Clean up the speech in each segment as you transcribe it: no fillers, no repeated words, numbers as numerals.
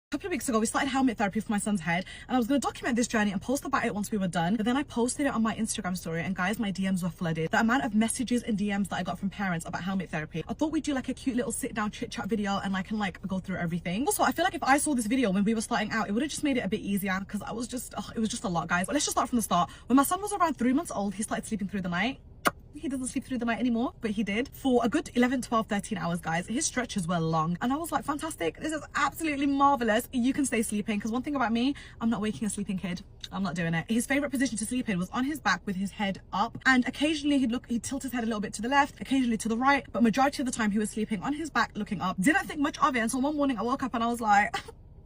A couple of weeks ago, we started helmet therapy for my son's head, and I was going to document this journey and post about it once we were done. But then I posted it on my Instagram story, and guys, my DMs were flooded. The amount of messages and DMs that I got from parents about helmet therapy. I thought we'd do like a cute little sit down chit chat video, and I can like go through everything. Also, I feel like if I saw this video when we were starting out, it would have just made it a bit easier, because I was just, it was just a lot, guys. But let's just start from the start. When my son was around 3 months old, he started sleeping through the night. He doesn't sleep through the night anymore, but he did for a good 11, 12, 13 hours, guys. His stretches were long, and I was like, fantastic, this is absolutely marvelous. You can stay sleeping, because one thing about me, I'm not waking a sleeping kid. I'm not doing it. His favorite position to sleep in was on his back with his head up, and occasionally he'd tilt his head a little bit to the left, occasionally to the right, but majority of the time he was sleeping on his back looking up. Didn't think much of it until one morning I woke up and I was like,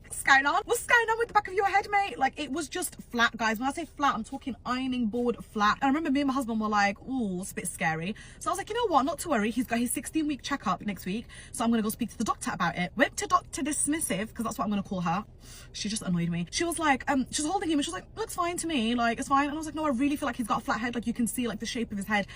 what's going on? What's going on with the back of your head, mate? Like, it was just flat, guys. When I say flat, I'm talking ironing board flat. And I remember me and my husband were like, ooh, it's a bit scary. So I was like, you know what, not to worry, he's got his 16-week checkup next week, so I'm gonna go speak to the doctor about it. Went to Dr. Dismissive, because that's what I'm gonna call her. She just annoyed me. She was like, she was holding him and she was like, looks fine to me, like, it's fine. And I was like, no, I really feel like he's got a flat head, like you can see like the shape of his head.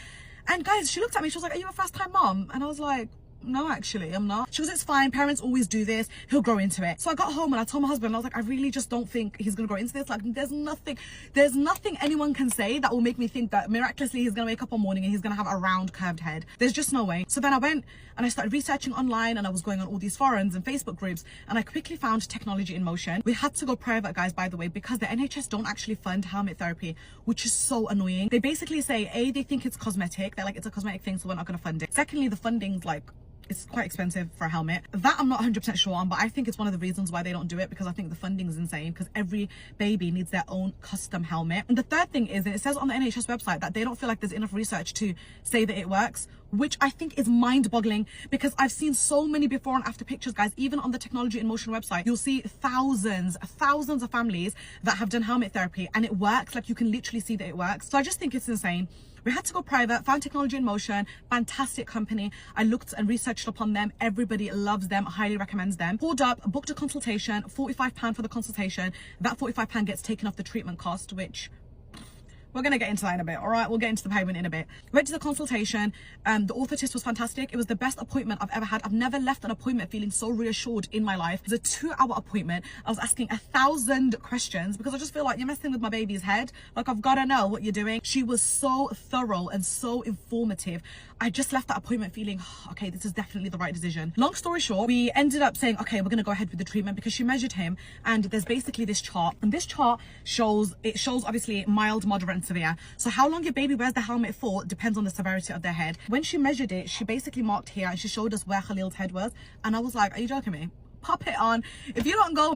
And guys, she looked at me, she was like, are you a first-time mom? And I was like, no, actually, I'm not. She was, it's fine, parents always do this, he'll grow into it. So I got home and I told my husband, I was like, I really just don't think he's gonna grow into this. Like, there's nothing anyone can say that will make me think that miraculously he's gonna wake up one morning and he's gonna have a round curved head. There's just no way. So then I went and I started researching online, and I was going on all these forums and Facebook groups, and I quickly found Technology in Motion. We had to go private, guys, by the way, because the NHS don't actually fund helmet therapy, which is so annoying. They basically say, A, they think it's cosmetic. They're like, it's a cosmetic thing, so we're not gonna fund it. Secondly, the funding's like, it's quite expensive for a helmet. That I'm not 100% sure on, but I think it's one of the reasons why they don't do it, because I think the funding is insane, because every baby needs their own custom helmet. And the third thing is, and it says on the NHS website that they don't feel like there's enough research to say that it works, which I think is mind-boggling, because I've seen so many before and after pictures, guys. Even on the Technology in Motion website, you'll see thousands of families that have done helmet therapy, and it works. Like, you can literally see that it works. So I just think it's insane. We had to go private, found Technology in Motion, fantastic company. I looked and researched upon them. Everybody loves them, highly recommends them. Pulled up, booked a consultation, £45 for the consultation. That £45 gets taken off the treatment cost, which we're going to get into that in a bit, all right? We'll get into the payment in a bit. Went to the consultation. The orthotist was fantastic. It was the best appointment I've ever had. I've never left an appointment feeling so reassured in my life. It was a 2-hour appointment. I was asking 1,000 questions, because I just feel like you're messing with my baby's head. Like, I've got to know what you're doing. She was so thorough and so informative. I just left that appointment feeling, okay, this is definitely the right decision. Long story short, we ended up saying, okay, we're going to go ahead with the treatment, because she measured him, and there's basically this chart, and this chart shows obviously mild, moderate, and severe. So how long your baby wears the helmet for depends on the severity of their head. When she measured it, she basically marked here, and she showed us where Khalil's head was, and I was like, are you joking me? Pop it on. If you don't go